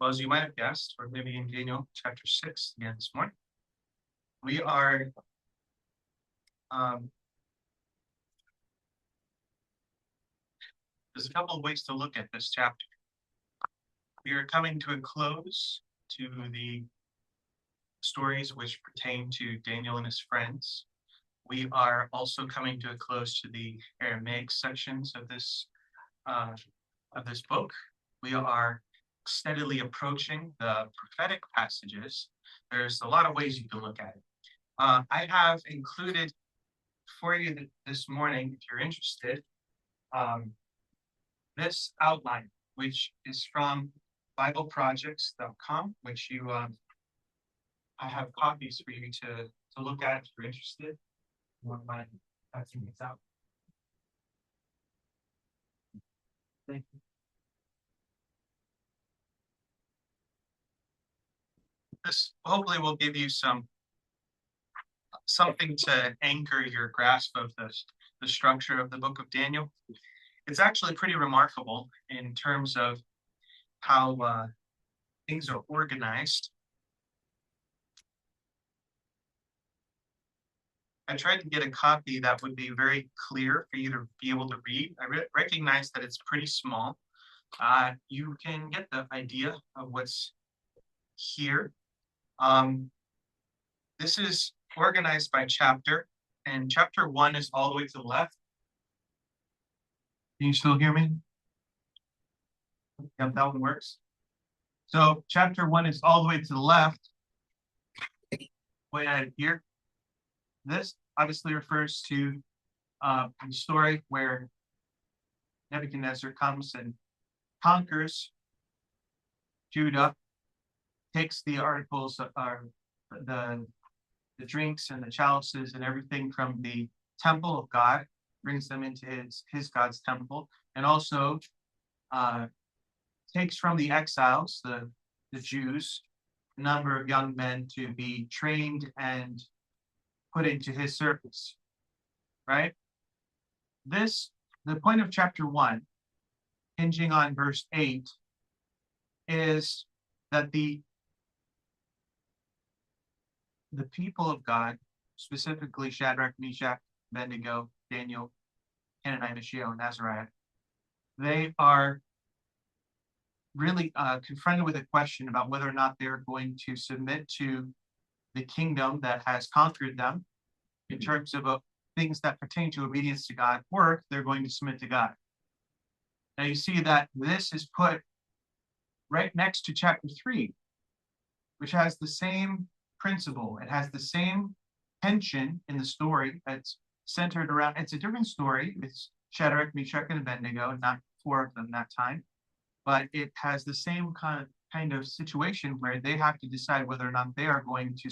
Well, as you might have guessed, we're maybe in Daniel chapter 6 again this morning. We are there's a couple of ways to look at this chapter. We are coming to a close to the stories which pertain to Daniel and his friends. We are also coming to a close to the Aramaic sections of this book. We are steadily approaching the prophetic passages. There's a lot of ways you can look at it. I have included for you this morning, if you're interested, this outline, which is from BibleProjects.com, which I have copies for you to look at if you're interested. You won't mind passing these out. Thank you. This hopefully will give you something to anchor your grasp of the structure of the book of Daniel. It's actually pretty remarkable in terms of how things are organized. I tried to get a copy that would be very clear for you to be able to read. I recognize that it's pretty small. You can get the idea of what's here. This is organized by chapter, and chapter 1 is all the way to the left. Can you still hear me? Yep, that one works. So chapter 1 is all the way to the left. Way out here. This obviously refers to the story where Nebuchadnezzar comes and conquers Judah, takes the articles, the drinks and the chalices and everything from the temple of God, brings them into his God's temple, and also takes from the exiles, the Jews, a number of young men to be trained and put into his service, right? The point of chapter 1, hinging on verse 8, is that the people of God, specifically Shadrach, Meshach, Abednego, Daniel, Hananiah, Mishael, and Azariah, they are really confronted with a question about whether or not they're going to submit to the kingdom that has conquered them in terms of things that pertain to obedience to God, or they're going to submit to God. Now you see that this is put right next to chapter 3, which has the same principle. It has the same tension in the story that's centered around, it's a different story. It's Shadrach, Meshach, and Abednego, not 4 of them that time, but it has the same kind of situation where they have to decide whether or not they are going to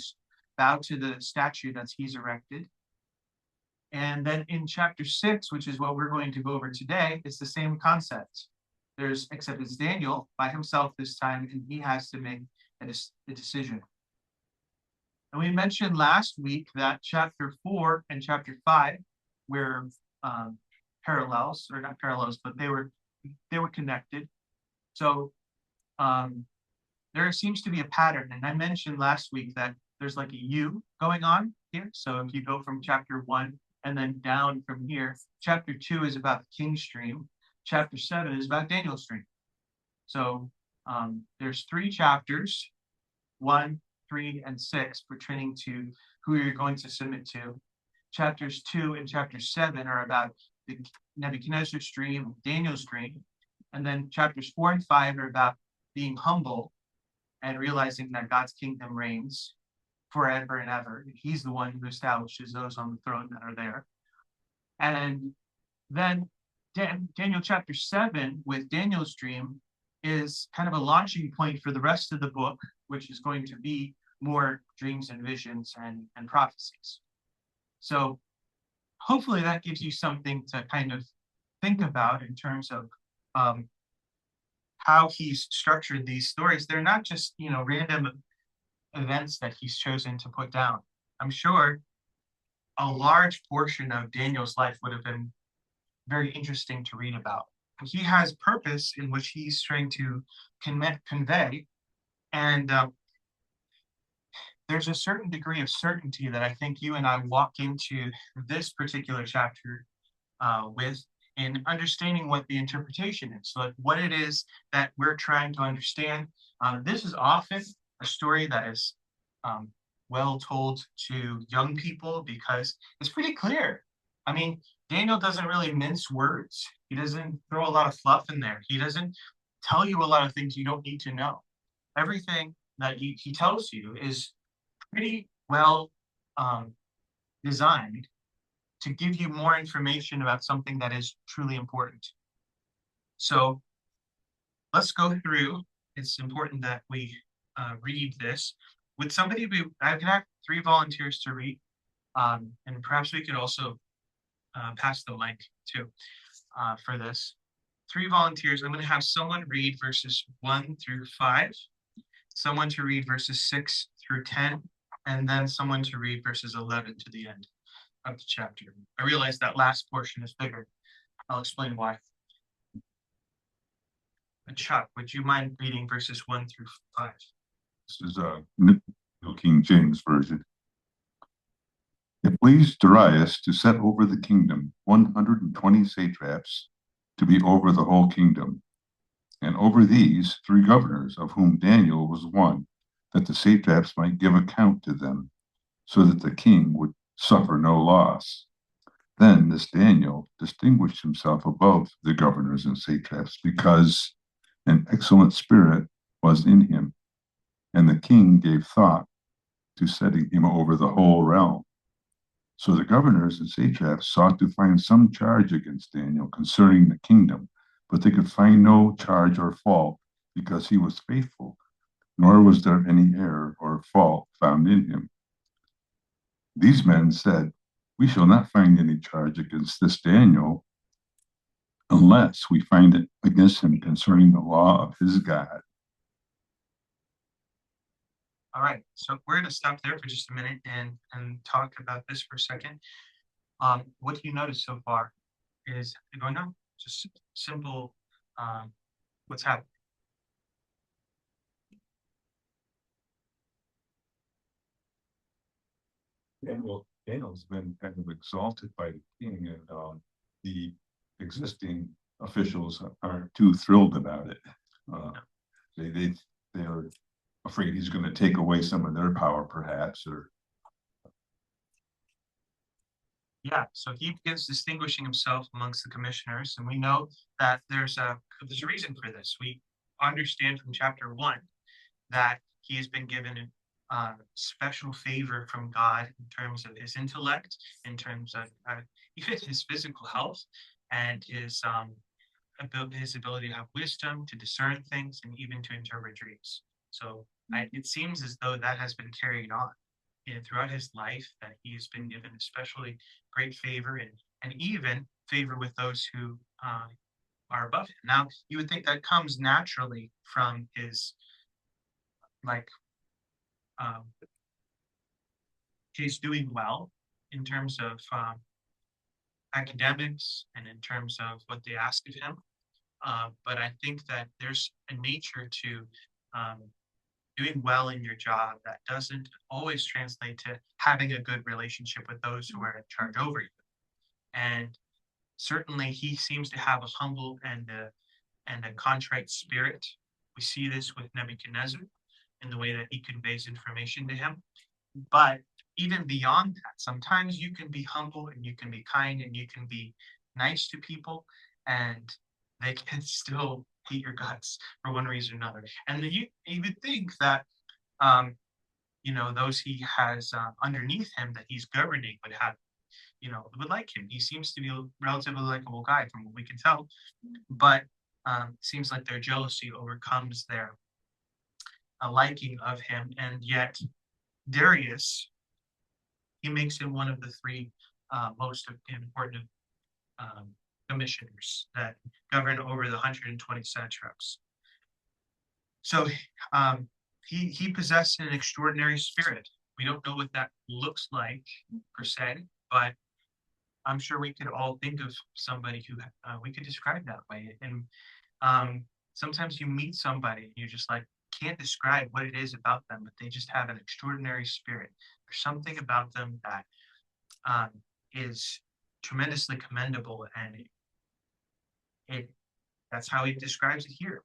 bow to the statue that he's erected. And then in chapter 6, which is what we're going to go over today, it's the same concept. Except it's Daniel by himself this time, and he has to make a decision. And we mentioned last week that chapter 4 and chapter 5 were parallels, or not parallels, but they were connected. So there seems to be a pattern. And I mentioned last week that there's like a U going on here. So if you go from chapter 1 and then down from here, chapter 2 is about the king's dream. Chapter 7 is about Daniel's dream. So there's 3 chapters, 1, 3, and 6, pertaining to who you're going to submit to. Chapters 2 and chapter 7 are about the Nebuchadnezzar's dream, Daniel's dream. And then chapters 4 and 5 are about being humble and realizing that God's kingdom reigns forever and ever. He's the one who establishes those on the throne that are there. And then Daniel chapter 7 with Daniel's dream is kind of a launching point for the rest of the book, which is going to be more dreams and visions and prophecies. So hopefully that gives you something to kind of think about in terms of how he's structured these stories. They're not just, random events that he's chosen to put down. I'm sure a large portion of Daniel's life would have been very interesting to read about. He has purpose in which he's trying to convey And there's a certain degree of certainty that I think you and I walk into this particular chapter with in understanding what the interpretation is, like what it is that we're trying to understand. This is often a story that is um, well told to young people because it's pretty clear. I mean, Daniel doesn't really mince words. He doesn't throw a lot of fluff in there. He doesn't tell you a lot of things you don't need to know. Everything that he tells you is pretty well um, designed to give you more information about something that is truly important. So let's go through. It's important that we read this. With somebody, I can have 3 volunteers to read, and perhaps we could also pass the mic too for this. 3 volunteers. I'm going to have someone read verses 1 through 5, someone to read verses 6 through 10, and then someone to read verses 11 to the end of the chapter. I realize that last portion is bigger. I'll explain why. Chuck, would you mind reading verses 1 through 5? This is a New King James Version. It pleased Darius to set over the kingdom 120 satraps to be over the whole kingdom, and over these 3 governors, of whom Daniel was one, that the satraps might give account to them, so that the king would suffer no loss. Then this Daniel distinguished himself above the governors and satraps because an excellent spirit was in him, and the king gave thought to setting him over the whole realm. So the governors and satraps sought to find some charge against Daniel concerning the kingdom, but they could find no charge or fault because he was faithful, nor was there any error or fault found in him. These men said, "We shall not find any charge against this Daniel unless we find it against him concerning the law of his God." All right, so we're going to stop there for just a minute and talk about this for a second. What do you notice so far is going on? Just simple, what's happening? Daniel's been kind of exalted by the king, and the existing officials aren't too thrilled about it. They are afraid he's going to take away some of their power, perhaps, or Yeah, so he begins distinguishing himself amongst the commissioners, and we know that there's a reason for this. We understand from chapter 1 that he has been given special favor from God in terms of his intellect, in terms of even his physical health, and his ability to have wisdom, to discern things, and even to interpret dreams. So it seems as though that has been carried on throughout his life, that he has been given especially great favor and even favor with those who are above him. Now, you would think that comes naturally from his like he's doing well in terms of academics and in terms of what they ask of him. But I think that there's a nature to doing well in your job that doesn't always translate to having a good relationship with those who are in charge over you. And certainly he seems to have a humble and a contrite spirit. We see this with Nebuchadnezzar in the way that he conveys information to him. But even beyond that, sometimes you can be humble and you can be kind and you can be nice to people, and they can still hate your guts for one reason or another. And you would think that those he has underneath him that he's governing would have, would like him. He seems to be a relatively likable guy from what we can tell, but seems like their jealousy overcomes their liking of him, and yet Darius, he makes him one of the 3 most important commissioners that govern over the 120 satraps. So he possessed an extraordinary spirit. We don't know what that looks like per se, but I'm sure we could all think of somebody who we could describe that way. And sometimes you meet somebody and you're just like, can't describe what it is about them, but they just have an extraordinary spirit. There's something about them that is tremendously commendable, and that's how he describes it here.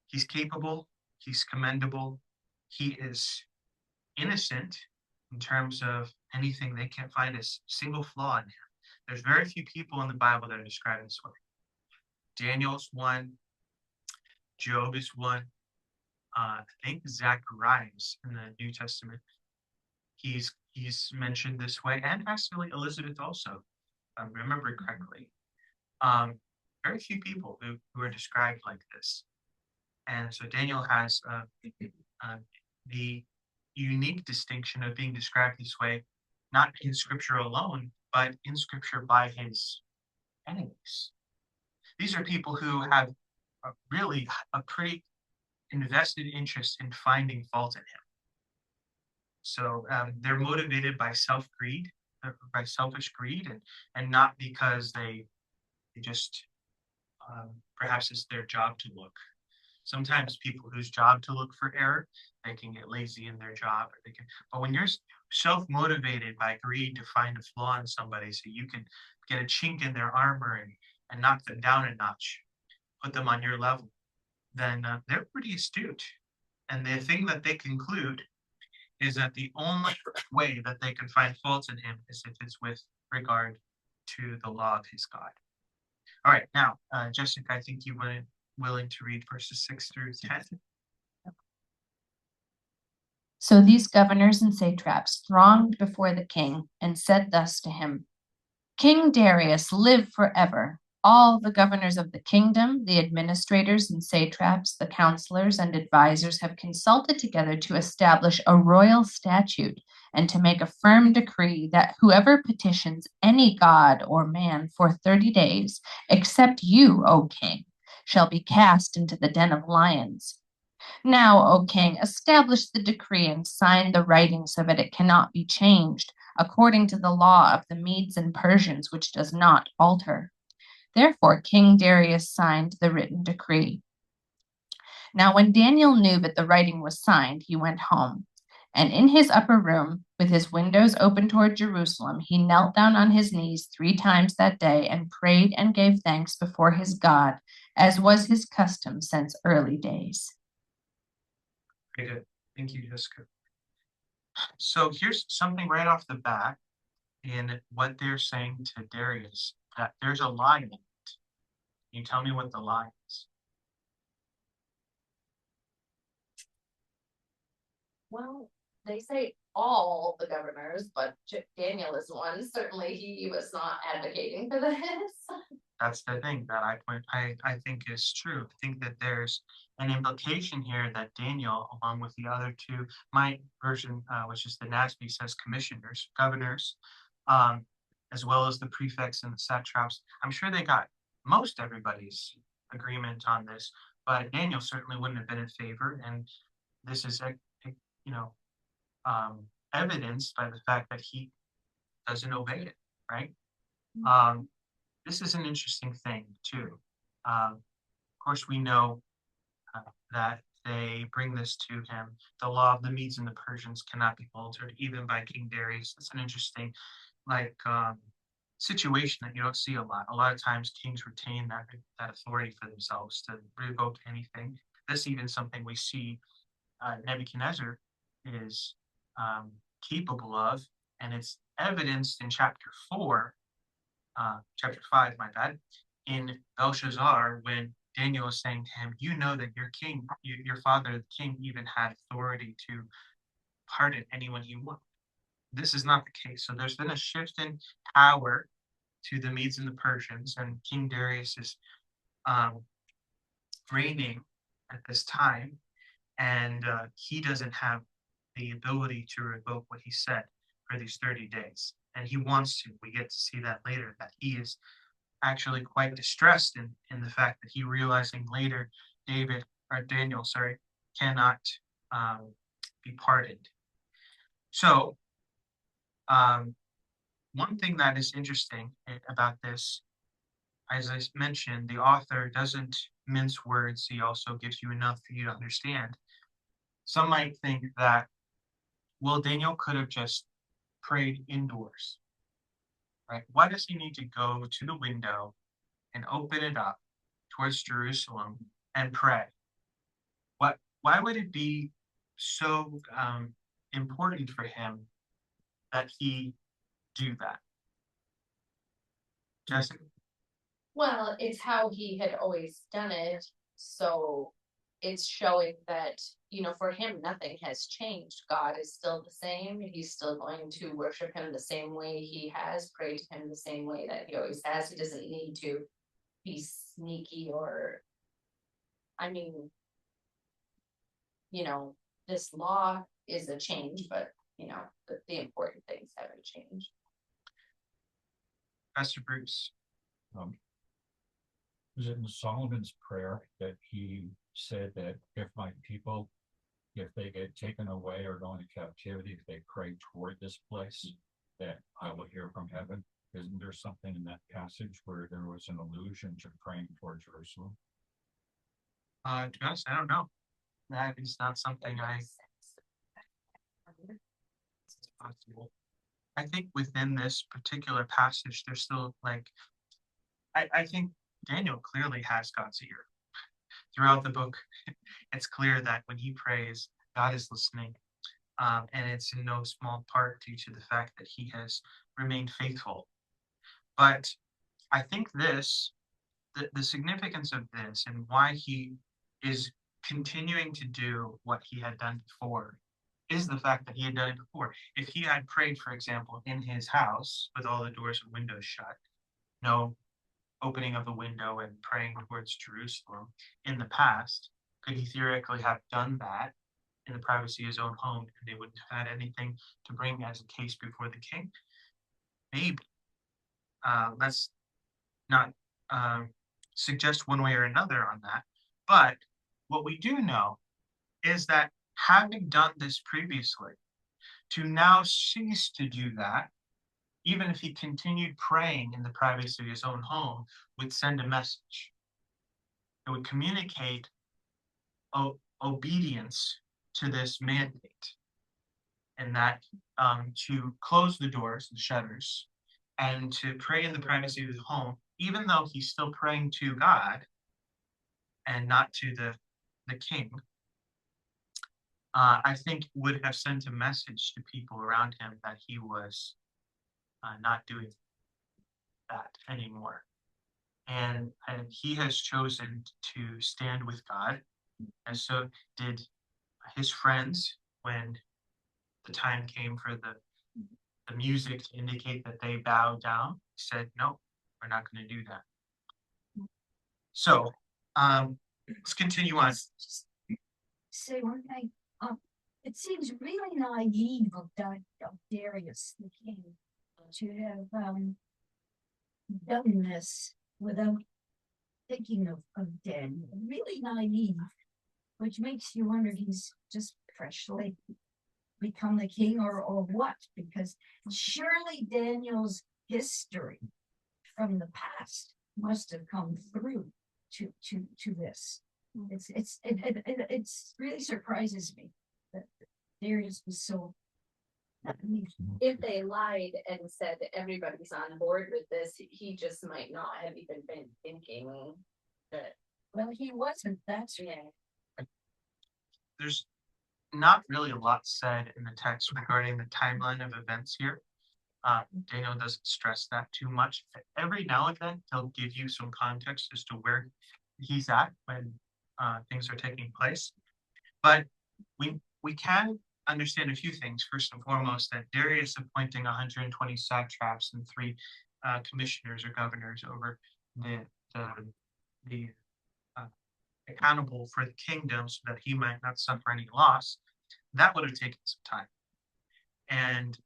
He's capable, he's commendable, he is innocent in terms of anything. They can't find a single flaw in him. There's very few people in the Bible that are described this way. Daniel's one, Job is one. I think Zacharias in the New Testament, he's mentioned this way, and actually Elizabeth also, if I remember correctly. Very few people who are described like this. And so Daniel has the unique distinction of being described this way, not in scripture alone, but in scripture by his enemies. These are people who have really a pretty invested interest in finding fault in him. So they're motivated by self-greed, by selfish greed, and not because they just perhaps it's their job to look. Sometimes people whose job to look for error, they can get lazy in their job, or they can. But when you're self-motivated by greed to find a flaw in somebody, so you can get a chink in their armor and knock them down a notch, put them on your level, then they're pretty astute. And the thing that they conclude is that the only way that they can find faults in him is if it's with regard to the law of his God. All right, now, Jessica, I think you were willing to read verses 6 through 10. So these governors and satraps thronged before the king and said thus to him, King Darius, live forever. All the governors of the kingdom, the administrators and satraps, the counselors and advisors have consulted together to establish a royal statute and to make a firm decree that whoever petitions any god or man for 30 days, except you, O king, shall be cast into the den of lions. Now, O king, establish the decree and sign the writing so that it cannot be changed, according to the law of the Medes and Persians, which does not alter. Therefore, King Darius signed the written decree. Now, when Daniel knew that the writing was signed, he went home. And in his upper room, with his windows open toward Jerusalem, he knelt down on his knees 3 times that day and prayed and gave thanks before his God, as was his custom since early days. Very good. Thank you, Jessica. So here's something right off the bat in what they're saying to Darius, that there's a lie in it. Can you tell me what the lie is? Well, they say all the governors, but Daniel is one. Certainly he was not advocating for this. That's the thing that I think is true. I think that there's an implication here that Daniel, along with the other two, my version, which is the NASB, says commissioners, governors, as well as the prefects and the satraps. I'm sure they got most everybody's agreement on this, but Daniel certainly wouldn't have been in favor. And this is, evidenced by the fact that he doesn't obey it, right? This is an interesting thing too. Of course, we know that they bring this to him. The law of the Medes and the Persians cannot be altered, even by King Darius. It's an interesting, situation that you don't see a lot. A lot of times, kings retain that authority for themselves to revoke anything. This even something we see Nebuchadnezzar is capable of, and it's evidenced in chapter 5, my bad, in Belshazzar, when Daniel is saying to him, you know that your king, your father, the king, even had authority to pardon anyone he wanted. This is not the case. So there's been a shift in power to the Medes and the Persians, and King Darius is reigning at this time, and he doesn't have the ability to revoke what he said for these 30 days. And he wants to. We get to see that later, that he is actually quite distressed in the fact that he realizing later Daniel cannot be pardoned. So one thing that is interesting about this, as I mentioned, the author doesn't mince words. He also gives you enough for you to understand. Some might think that, well, Daniel could have just prayed indoors, right? Why does he need to go to the window and open it up towards Jerusalem and pray? Why would it be so important for him that he do that? Jessica? Well, it's how he had always done it, so it's showing that, for him, nothing has changed. God is still the same. He's still going to worship him the same way he has, pray to him the same way that he always has. He doesn't need to be sneaky I mean, this law is a change, but, the important things haven't changed. Pastor Bruce. Was it in Solomon's prayer that he said that if my people, if they get taken away or go into captivity, if they pray toward this place, that I will hear from heaven? Isn't there something in that passage where there was an allusion to praying toward Jerusalem? To be honest, I don't know. That is not something it's possible. I think within this particular passage, there's still I think Daniel clearly has God's ear. Throughout the book, it's clear that when he prays, God is listening. And it's in no small part due to the fact that he has remained faithful. But I think the significance of this and why he is continuing to do what he had done before is the fact that he had done it before. If he had prayed, for example, in his house with all the doors and windows shut, no opening of the window and praying towards Jerusalem in the past, could he theoretically have done that in the privacy of his own home and they wouldn't have had anything to bring as a case before the king? Maybe. Let's not suggest one way or another on that. But what we do know is that having done this previously, to now cease to do that, even if he continued praying in the privacy of his own home, would send a message. It would communicate obedience to this mandate, and that to close the doors, the shutters, and to pray in the privacy of his home, even though he's still praying to God and not to the king, I think would have sent a message to people around him that he was not doing that anymore. And he has chosen to stand with God, and so did his friends when the time came for the music to indicate that they bowed down. He said, no, we're not going to do that. So let's continue on. Say one thing. It seems really naive of Darius the king to have done this without thinking of Daniel. Really naive, which makes you wonder if he's just freshly become the king or what, because surely Daniel's history from the past must have come through to this. It really surprises me that Darius was so. If they lied and said that everybody's on board with this, he just might not have even been thinking that. Well, he wasn't. That's right. There's not really a lot said in the text regarding the timeline of events here. Daniel doesn't stress that too much. Every now and then, he'll give you some context as to where he's at when things are taking place. But we can understand a few things. First and foremost, that Darius appointing 120 satraps and 3 commissioners or governors over the accountable for the kingdom so that he might not suffer any loss, that would have taken some time. And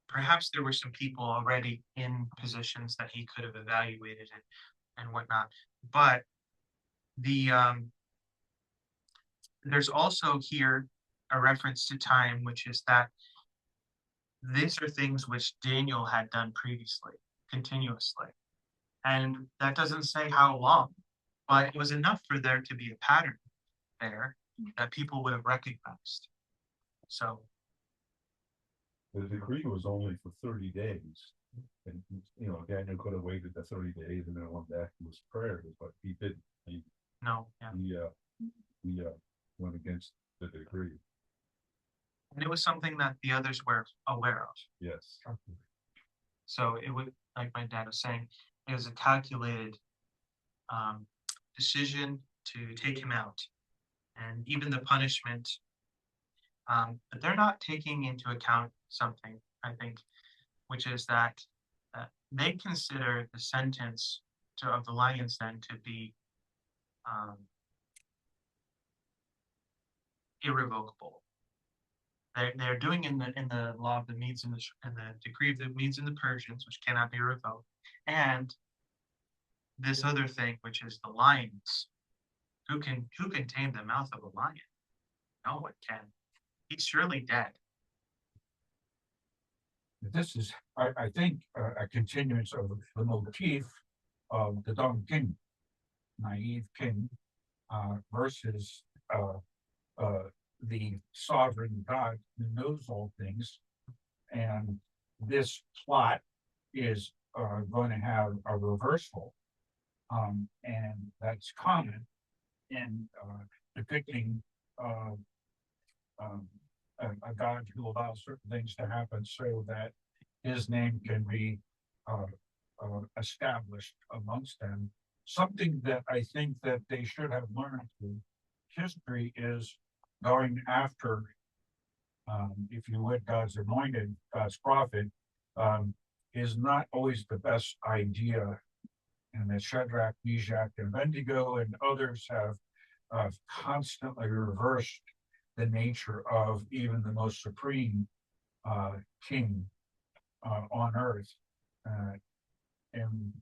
perhaps there were some people already in positions that he could have evaluated and whatnot. But there's also here a reference to time, which is that these are things which Daniel had done previously, continuously. And that doesn't say how long But it was enough for there to be a pattern there that people would have recognized. So, The decree was only for 30 days. And, Daniel could have waited the 30 days and then went back to his prayers, but he didn't. no, yeah. He went against the decree. And it was something that the others were aware of. Yes. So it would, like my dad was saying, it was a calculated decision to take him out. And even the punishment, but they're not taking into account something, I think, which is that they consider the sentence of the lion's den to be irrevocable. They're doing in the law of the Medes and the decree of the Medes and the Persians, which cannot be revoked, and this other thing, which is the lions. Who can tame the mouth of a lion? No one can. He's surely dead. This is, I think, a continuance of the motif of the dumb king, naive king, versus the sovereign God who knows all things. And this plot is going to have a reversal, and that's common in depicting a God who allows certain things to happen so that his name can be established amongst them. Something that I think that they should have learned through history is going after, if you would, God's anointed, God's prophet, is not always the best idea. And that Shadrach, Meshach, and Abednego and others have constantly reversed the nature of even the most supreme king on earth, and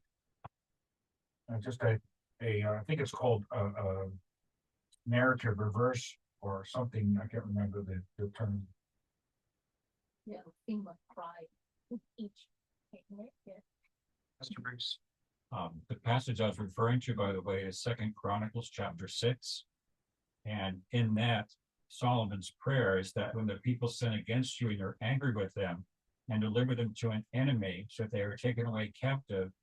just I think it's called a narrative reverse or something. I can't remember the term. Yeah, thing like pride. Each. Yeah. Mr. Bruce. The passage I was referring to, by the way, is 2 Chronicles chapter 6. And in that, Solomon's prayer is that when the people sin against you and you're angry with them and deliver them to an enemy, so if they are taken away captive,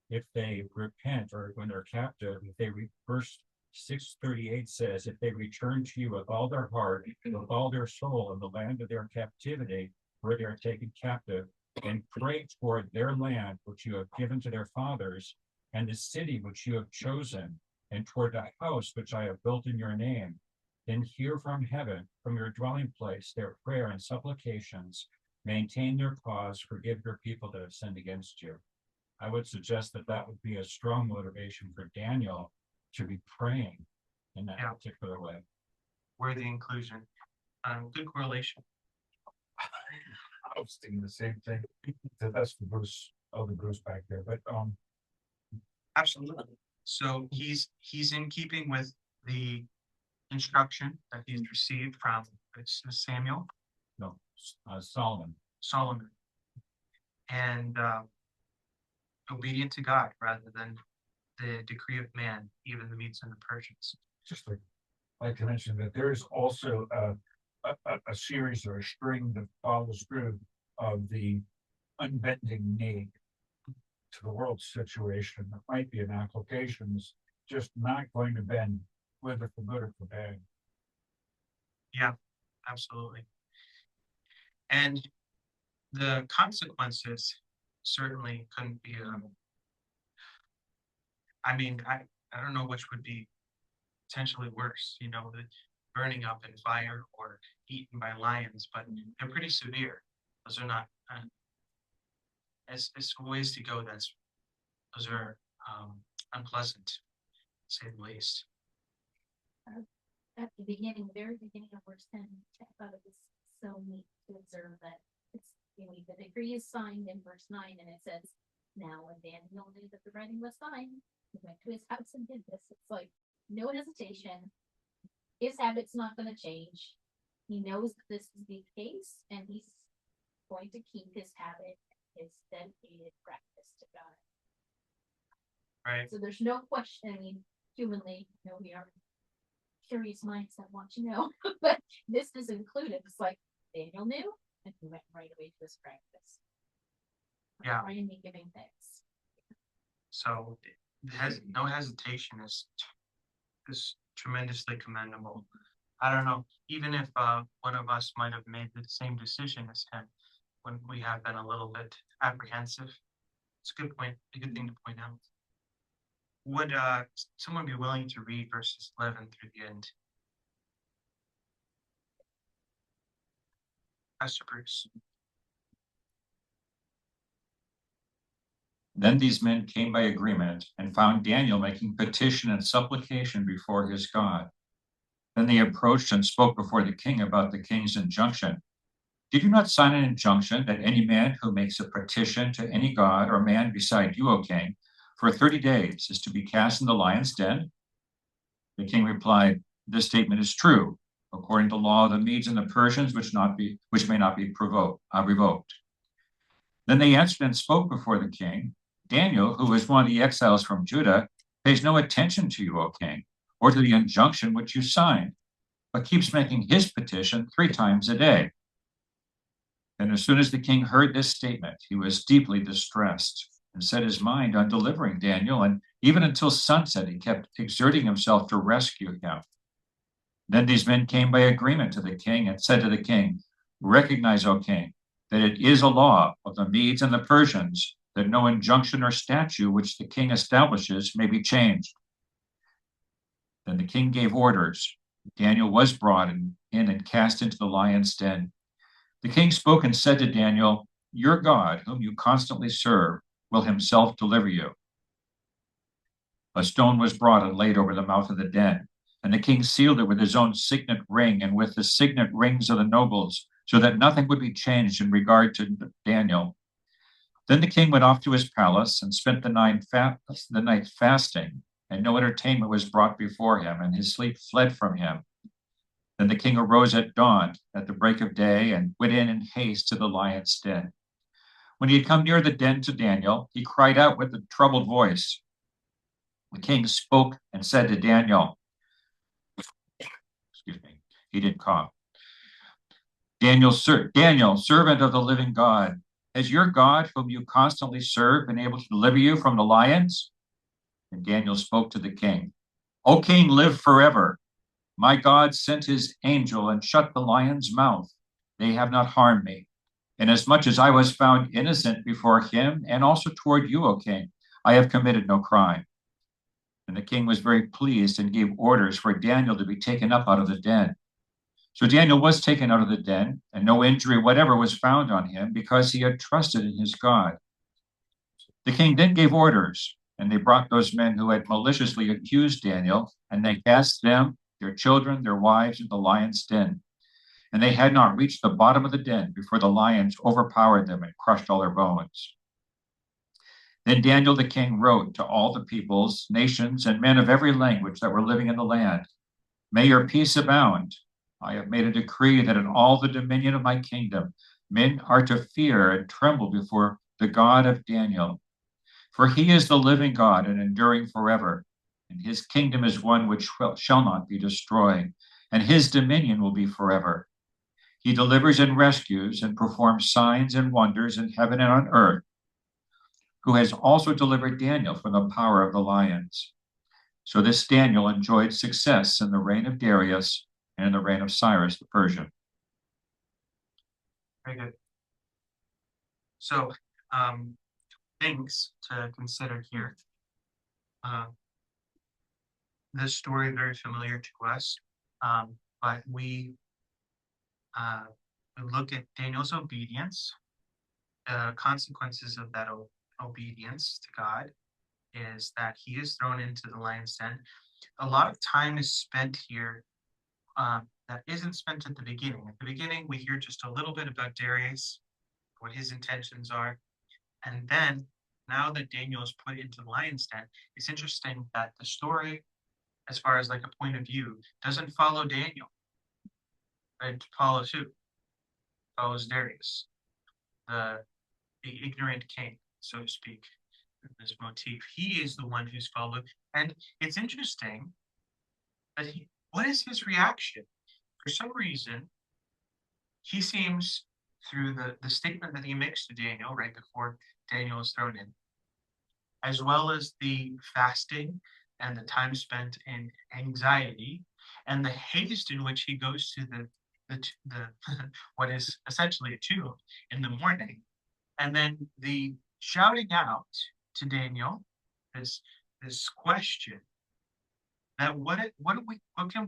if they repent, or when they're captive, if they verse 6:38 says, if they return to you with all their heart, with all their soul in the land of their captivity, where they are taken captive, and pray toward their land which you have given to their fathers, and the city which you have chosen, and toward the house which I have built in your name, then hear from heaven, from your dwelling place, their prayer and supplications, maintain their cause, forgive your people that have sinned against you. I would suggest that that would be a strong motivation for Daniel to be praying in that particular way. Worthy inclusion. Good correlation. I was thinking the same thing. That's the Bruce, the Bruce back there, but Absolutely. So he's in keeping with the instruction that he's received from Samuel, no, Solomon. And obedient to God rather than the decree of man, even the Medes and the Persians. Just like to mention that there is also a series or a string that follows through of the unbending knee to the world situation. That might be an application, is just not going to bend, whether for good or for bad. Yeah, absolutely. And the consequences certainly couldn't be. I mean, I don't know which would be potentially worse. The burning up in fire or eaten by lions, but they're pretty severe. Those are not. As ways to go. Those are unpleasant, to say the least. At the beginning, very beginning of verse 10, I thought it was so neat to observe that it's the decree is signed in verse 9, and it says, now when Daniel knew that the writing was signed, he went to his house and did this. It's like no hesitation. His habit's not going to change. He knows that this is the case, and he's going to keep his habit, his dedicated practice to God. Right. So there's no question. I mean, humanly, we are curious minds that want to know, but this is included. It's like Daniel knew, and he went right away to his practice. Yeah. Praying and giving thanks. So no hesitation is tremendously commendable. I don't know, even if one of us might have made the same decision as him, when we have been a little bit apprehensive. It's a good point, a good thing to point out. Would someone be willing to read verses 11 through the end? Pastor Bruce. Then these men came by agreement and found Daniel making petition and supplication before his God. Then they approached and spoke before the king about the king's injunction. Did you not sign an injunction that any man who makes a petition to any god or man beside you, O king, for 30 days is to be cast in the lion's den? The king replied, this statement is true, according to law of the Medes and the Persians, which may not be revoked. Then they answered and spoke before the king. Daniel, who is one of the exiles from Judah, pays no attention to you, O king, or to the injunction which you signed, but keeps making his petition 3 times a day. And as soon as the king heard this statement, he was deeply distressed and set his mind on delivering Daniel, and even until sunset, he kept exerting himself to rescue him. Then these men came by agreement to the king and said to the king, recognize, O king, that it is a law of the Medes and the Persians that no injunction or statute which the king establishes may be changed. Then the king gave orders. Daniel was brought in and cast into the lion's den. The king spoke and said to Daniel, your God, whom you constantly serve, will himself deliver you. A stone was brought and laid over the mouth of the den, and the king sealed it with his own signet ring and with the signet rings of the nobles, so that nothing would be changed in regard to Daniel. Then the king went off to his palace and spent the night fasting, and no entertainment was brought before him, and his sleep fled from him. Then the king arose at dawn, at the break of day, and went in haste to the lion's den. When he had come near the den to Daniel, he cried out with a troubled voice. The king spoke and said to Daniel, he didn't cough. Daniel, servant of the living God, has your God, whom you constantly serve, been able to deliver you from the lions? And Daniel spoke to the king, O king, live forever. My God sent his angel and shut the lion's mouth. They have not harmed me. Inasmuch as I was found innocent before him, and also toward you, O king, I have committed no crime. And the king was very pleased and gave orders for Daniel to be taken up out of the den. So Daniel was taken out of the den, and no injury whatever was found on him, because he had trusted in his God. The king then gave orders, and they brought those men who had maliciously accused Daniel, and they cast them, their children, their wives, into the lion's den. And they had not reached the bottom of the den before the lions overpowered them and crushed all their bones. Then Daniel the king wrote to all the peoples, nations, and men of every language that were living in the land, may your peace abound. I have made a decree that in all the dominion of my kingdom, men are to fear and tremble before the God of Daniel. For he is the living God and enduring forever, and his kingdom is one which shall not be destroyed, and his dominion will be forever. He delivers and rescues and performs signs and wonders in heaven and on earth, who has also delivered Daniel from the power of the lions. So this Daniel enjoyed success in the reign of Darius and in the reign of Cyrus the Persian. Very good. So, things to consider here. This story very familiar to us, but we look at Daniel's obedience. The consequences of that obedience to God is that he is thrown into the lion's den. A lot of time is spent here that isn't spent at the beginning. At the beginning, we hear just a little bit about Darius, what his intentions are. And then, now that Daniel is put into the lion's den, it's interesting that the story, as far as like a point of view, doesn't follow Daniel. It follows who? It follows Darius, the ignorant king, so to speak, in this motif. He is the one who's followed, And it's interesting that what is his reaction? For some reason, he seems, through the statement that he makes to Daniel right before Daniel is thrown in, as well as the fasting and the time spent in anxiety and the haste in which he goes to the what is essentially a tomb in the morning, and then the shouting out to Daniel this question that what can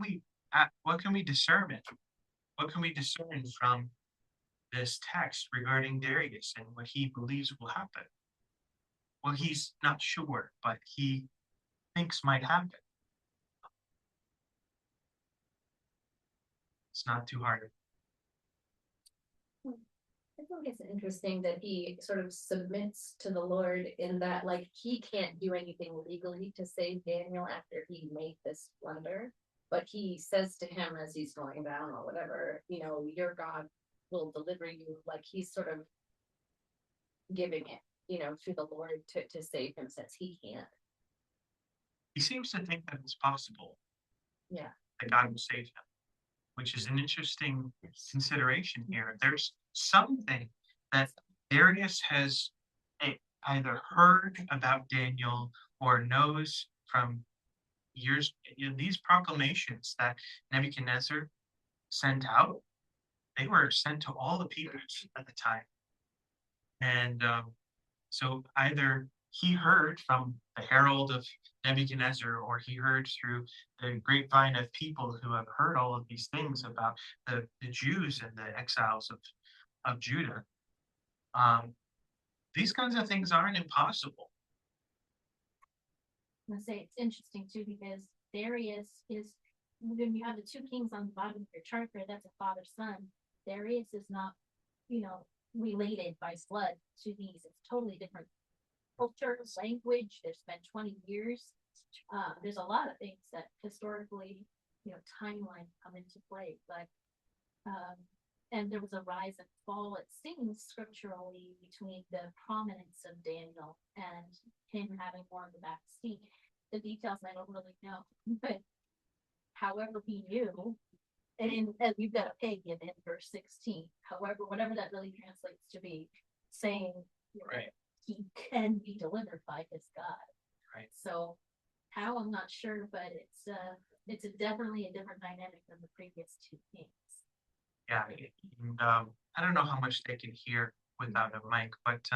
we discern it? What can we discern from this text regarding Darius and what he believes will happen? Well, he's not sure, but he thinks might happen. It's not too hard. I think it's interesting that he sort of submits to the Lord in that, like, he can't do anything legally to save Daniel after he made this blunder. But he says to him as he's going down or whatever, you know, your God will deliver you. Like, he's sort of giving it, you know, to the Lord to save him since he can't. He seems to think that it's possible. Yeah. That God will save him, which is an interesting consideration here. There's something that Darius has either heard about Daniel or knows from years. These proclamations that Nebuchadnezzar sent out, they were sent to all the peoples at the time. And so either he heard from the herald of Nebuchadnezzar, or he heard through the grapevine of people who have heard all of these things about the Jews and the exiles of Judah. These kinds of things aren't impossible. I'm gonna say it's interesting too, because Darius is, when you have the two kings on the bottom of your chart there, that's a father son. Darius is not, you know, related by blood to these. It's totally different culture, language. There's been 20 years. There's a lot of things that historically, you know, timeline come into play, but and there was a rise and fall, it seems, scripturally, between the prominence of Daniel and him having more of the back seat. The details I don't really know, but however he knew, and we've got a pig in verse 16. However, whatever that really translates to be, saying, you know, Right. he can be delivered by his God. Right. So how, I'm not sure, but it's definitely a different dynamic than the previous two kings. Yeah, and I don't know how much they can hear without a mic, but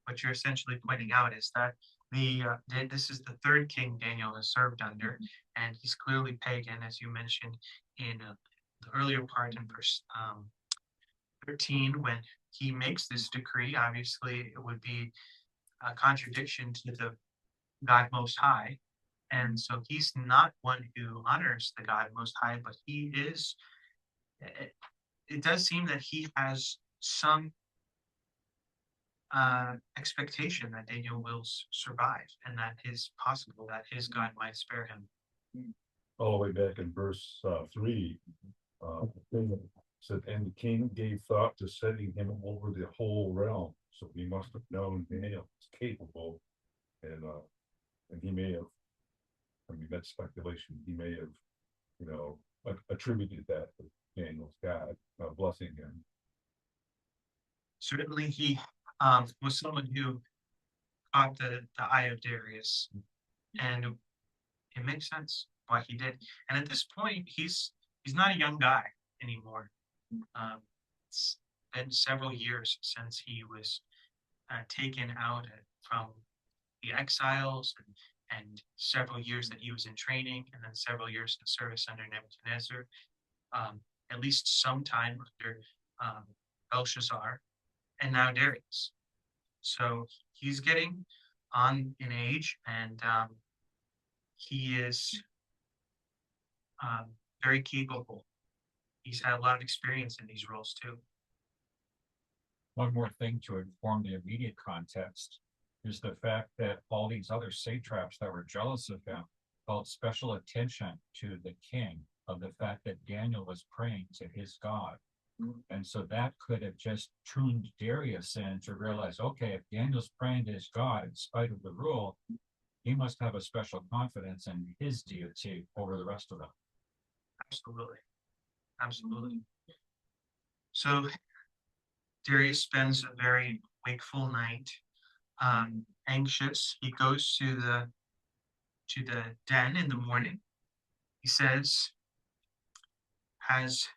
what you're essentially pointing out is that this is the third king Daniel has served under, and he's clearly pagan, as you mentioned in the earlier part in verse 13, when he makes this decree. Obviously, it would be a contradiction to the God Most High, and so he's not one who honors the God Most High, but he is. It does seem that he has some expectation that Daniel will survive, and that is possible that his God might spare him. All the way back in verse 3, the thing that said, and the king gave thought to setting him over the whole realm. So he must have known Daniel was capable, and he may have, I mean, that's speculation. He may have, you know, attributed that to Daniel's God blessing him. Certainly, he was someone who caught the eye of Darius, and it makes sense why he did. And at this point, he's not a young guy anymore. It's been several years since he was taken out from the exiles, and several years that he was in training, and then several years in service under Nebuchadnezzar. At least some time under Belshazzar, and now Darius. So he's getting on in age, and he is very capable. He's had a lot of experience in these roles too. One more thing to inform the immediate context is the fact that all these other satraps that were jealous of him called special attention to the king of the fact that Daniel was praying to his God. And so that could have just tuned Darius in to realize, okay, if Daniel's praying to his God in spite of the rule, he must have a special confidence in his deity over the rest of them. Absolutely. Absolutely. So Darius spends a very wakeful night, anxious. He goes to the den in the morning. He says, "Has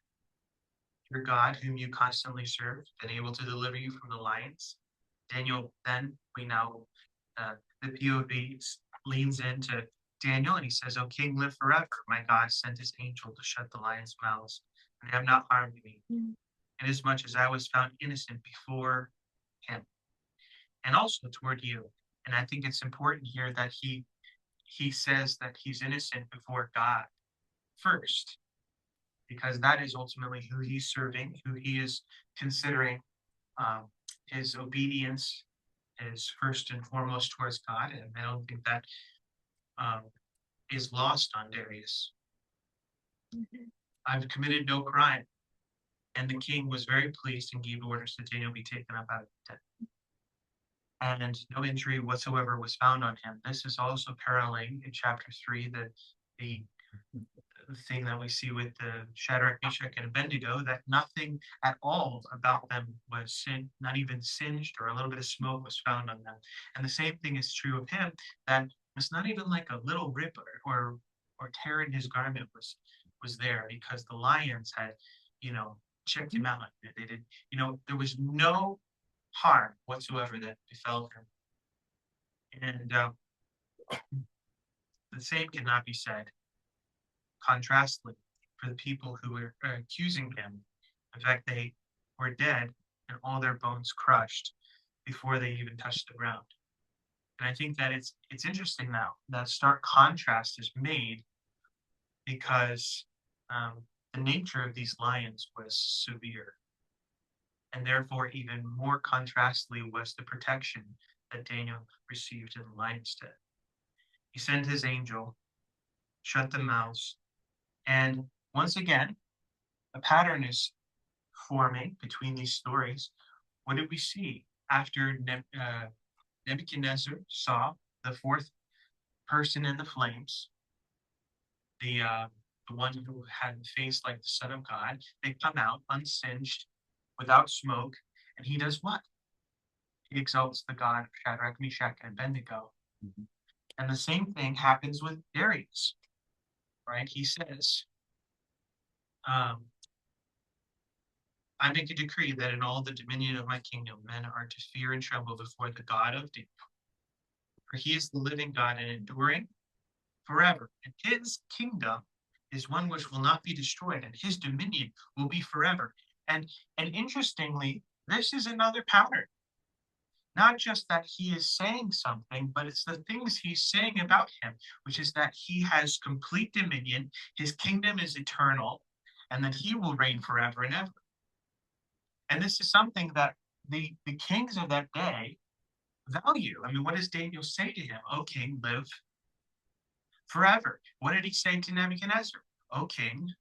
your God, whom you constantly serve, been able to deliver you from the lions?" Daniel, then we now, the POV leans into Daniel and he says, "O king, live forever. My God sent his angel to shut the lions' mouths, and they have not harmed me, inasmuch as I was found innocent before him, and also toward you." And I think it's important here that he says that he's innocent before God first, because that is ultimately who he's serving, who he is considering. His obedience is first and foremost towards God, and I don't think that is lost on Darius. "I've committed no crime." And the king was very pleased and gave orders that Daniel be taken up out of the den. And no injury whatsoever was found on him. This is also paralleling in chapter 3, the thing that we see with the Shadrach, Meshach, and Abednego, that nothing at all about them was not even singed, or a little bit of smoke was found on them. And the same thing is true of him, that it's not even like a little rip or tear in his garment was there, because the lions had, checked him out. They did, there was no harm whatsoever that befell him. And the same cannot be said, contrastly, for the people who were accusing him. In fact, they were dead and all their bones crushed before they even touched the ground. And I think that it's interesting now that stark contrast is made, because the nature of these lions was severe. And therefore, even more contrastly was the protection that Daniel received in the lion's den. He sent his angel, shut the mouths, and once again, a pattern is forming between these stories. What did we see after Nebuchadnezzar saw the fourth person in the flames, the one who had a face like the Son of God? They come out unsinged, without smoke, and he does what? He exalts the God of Shadrach, Meshach, and Abednego. And the same thing happens with Darius, right? He says, "I make a decree that in all the dominion of my kingdom, men are to fear and tremble before the God of Daniel. For he is the living God and enduring forever. And his kingdom is one which will not be destroyed, and his dominion will be forever." And interestingly, this is another pattern. Not just that he is saying something, but it's the things he's saying about him, which is that he has complete dominion, his kingdom is eternal, and that he will reign forever and ever. And this is something that the kings of that day value. I mean, what does Daniel say to him? "O king, live forever." What did he say to Nebuchadnezzar? "O king,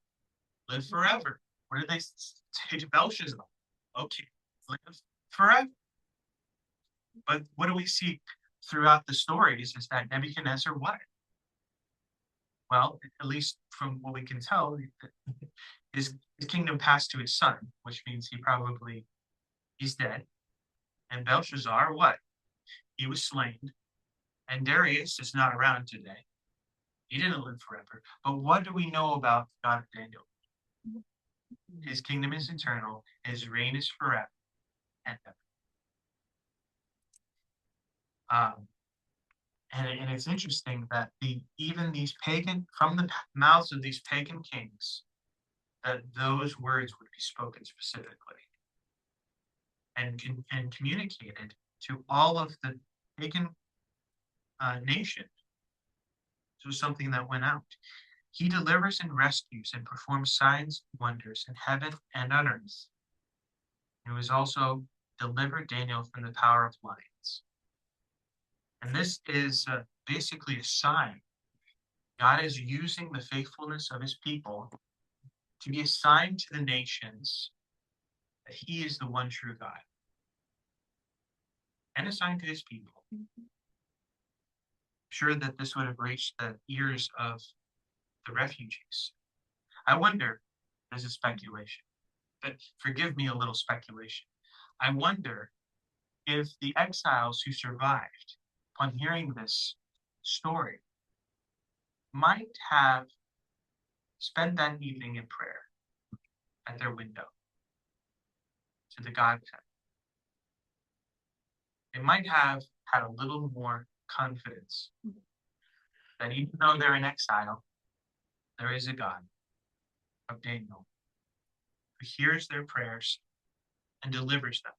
live forever." What did they say to Belshazzar? "O king, live forever." But what do we see throughout the stories is that Nebuchadnezzar what? Well, at least from what we can tell, his kingdom passed to his son, which means he's dead. And Belshazzar, what? He was slain. And Darius is not around today. He didn't live forever. But what do we know about God of Daniel? His kingdom is eternal. His reign is forever and ever. And it's interesting that even these from the mouths of these pagan kings, that those words would be spoken specifically and communicated to all of the pagan nation. So something that went out. He delivers and rescues and performs signs, wonders in heaven and on earth. He was also delivered Daniel from the power of lions. And this is basically a sign. God is using the faithfulness of his people to be a sign to the nations that he is the one true God. And a sign to his people. sure that this would have reached the ears of the refugees. I wonder, this is speculation, but forgive me a little speculation. I wonder if the exiles who survived upon hearing this story might have spent that evening in prayer at their window to the God of heaven. They might have had a little more confidence that even though they're in exile, there is a God of Daniel who hears their prayers and delivers them.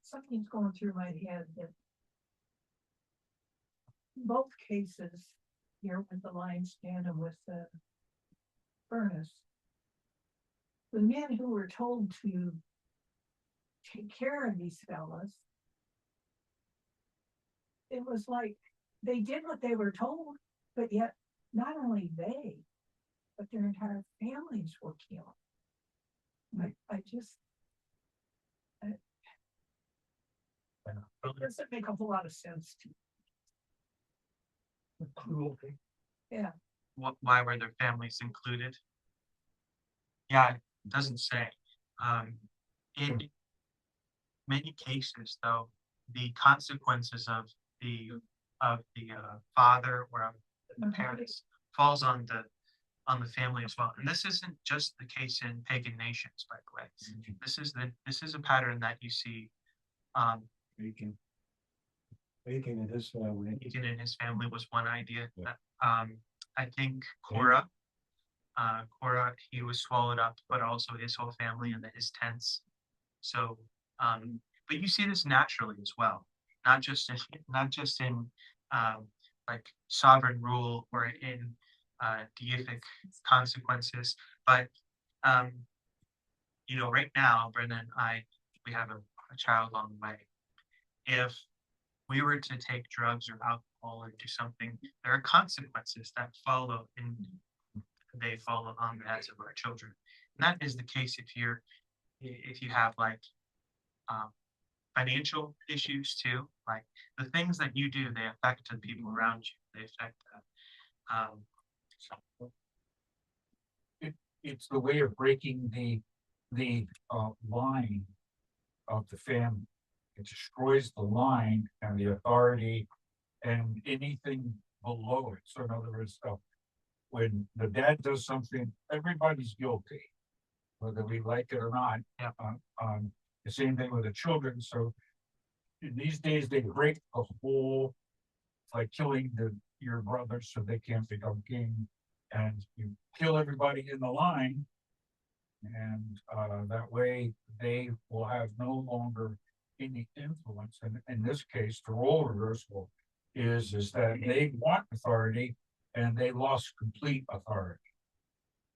Something's going through my head that both cases here with the lion's stand and with the furnace, the men who were told to take care of these fellas, it was like they did what they were told, but yet not only they, but their entire families were killed. I just, it doesn't make a whole lot of sense to me. The cruelty. Yeah. Why were their families included? Yeah, it doesn't say. In many cases, though, the consequences of the father or of the parents falls on the family as well. And this isn't just the case in pagan nations, by the way. This is a pattern that you see. Bacon in his family. Bacon in his family was one idea. Yeah. I think Korah, he was swallowed up, but also his whole family and his tents. So, but you see this naturally as well, not just in like sovereign rule or in deific consequences, but right now, Brenda and I, we have a child on the way. If we were to take drugs or alcohol or do something, there are consequences that follow, and they follow on the heads of our children. And that is the case if you have like financial issues too. Like the things that you do, they affect the people around you. They affect It's the way of breaking the line of the family. It destroys the line and the authority and anything below it. So in other words, when the dad does something, everybody's guilty, whether we like it or not. Yeah. The same thing with the children. So in these days, they break the whole, like killing your brothers so they can't become king, and you kill everybody in the line, and that way they will have no longer any influence. And in this case, the role reversal is that they want authority and they lost complete authority.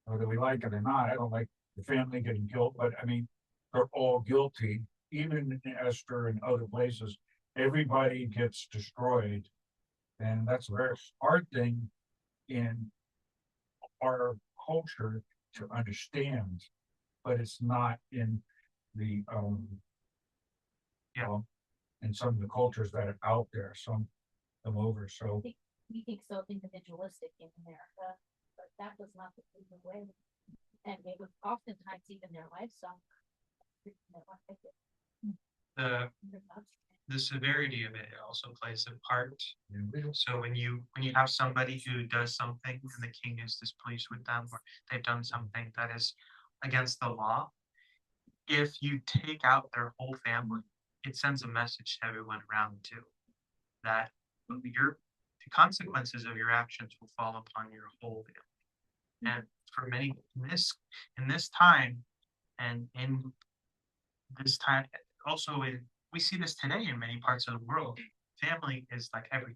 Whether we like it or not, I don't like the family getting killed, but I mean, they're all guilty. Even in Esther and other places, everybody gets destroyed. And that's a very hard thing in our culture to understand, but it's not in the in some of the cultures that are out there, some over. So We think so individualistic in America, but that was not the way. And it was oftentimes even their livestock. The severity of it also plays a part. So when you have somebody who does something and the king is displeased with them, or they've done something that is against the law, if you take out their whole family, it sends a message to everyone around too, that the consequences of your actions will fall upon your whole family. And for many in this time, and in this time also we see this today in many parts of the world, family is like everything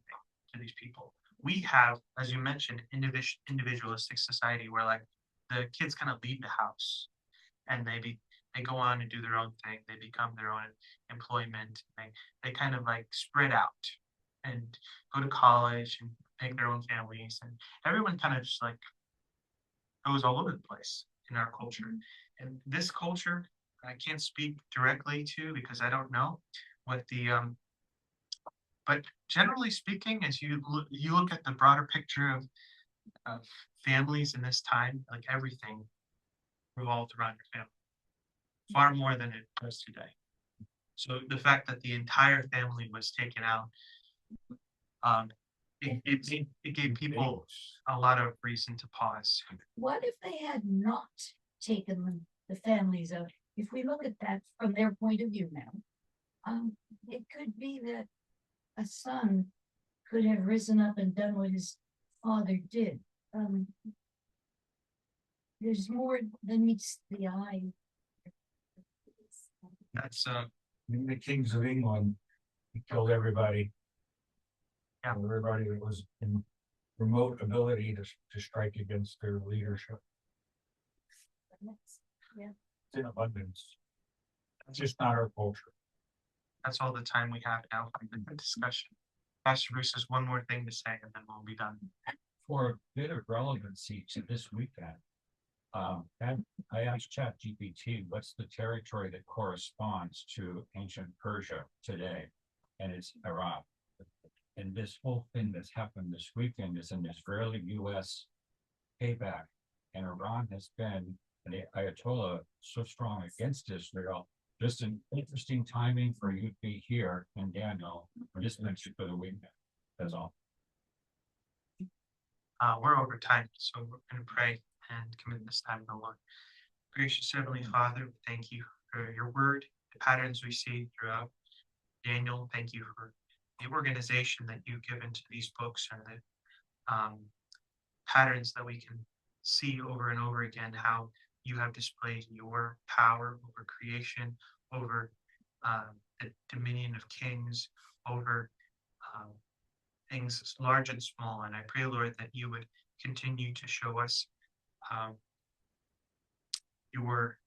to these people. We have, as you mentioned, individualistic society where like the kids kind of leave the house and they go on and do their own thing. They become their own employment. They kind of like spread out and go to college and make their own families, and everyone kind of just like goes all over the place in our culture. And this culture, I can't speak directly to because I don't know, with the but generally speaking, as you look at the broader picture of families in this time, like everything revolved around your family, far more than it does today. So the fact that the entire family was taken out, it gave people a lot of reason to pause. What if they had not taken the families out? If we look at that from their point of view now, it could be that a son could have risen up and done what his father did. There's more than meets the eye. That's The kings of England, he killed everybody. Yeah. Everybody that was in remote ability to strike against their leadership. It's in abundance. It's just not our culture. that's all the time we have now for the discussion. Pastor Bruce has one more thing to say, and then we'll be done. For a bit of relevancy to this weekend, I asked ChatGPT, what's the territory that corresponds to ancient Persia today? And it's Iraq. And this whole thing that's happened this weekend is an Israeli-US payback. And Iran has been, and the Ayatollah so strong against Israel. Just an interesting timing for you to be here, and Daniel, for this mention for the weekend. That's all. We're over time, so we're going to pray and commit this time to the Lord. Gracious Heavenly Father, we thank you for your word, the patterns we see throughout Daniel. Thank you for the organization that you've given to these books and the patterns that we can see over and over again, how you have displayed your power over creation, over the dominion of kings, over things large and small. And I pray, Lord, that you would continue to show us your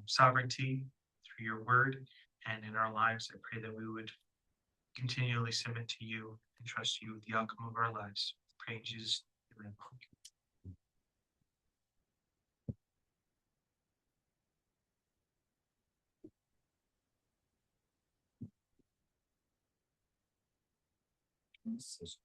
sovereignty through your word and in our lives. I pray that we would continually submit to you and trust you with the outcome of our lives. Pray in Jesus' name. This is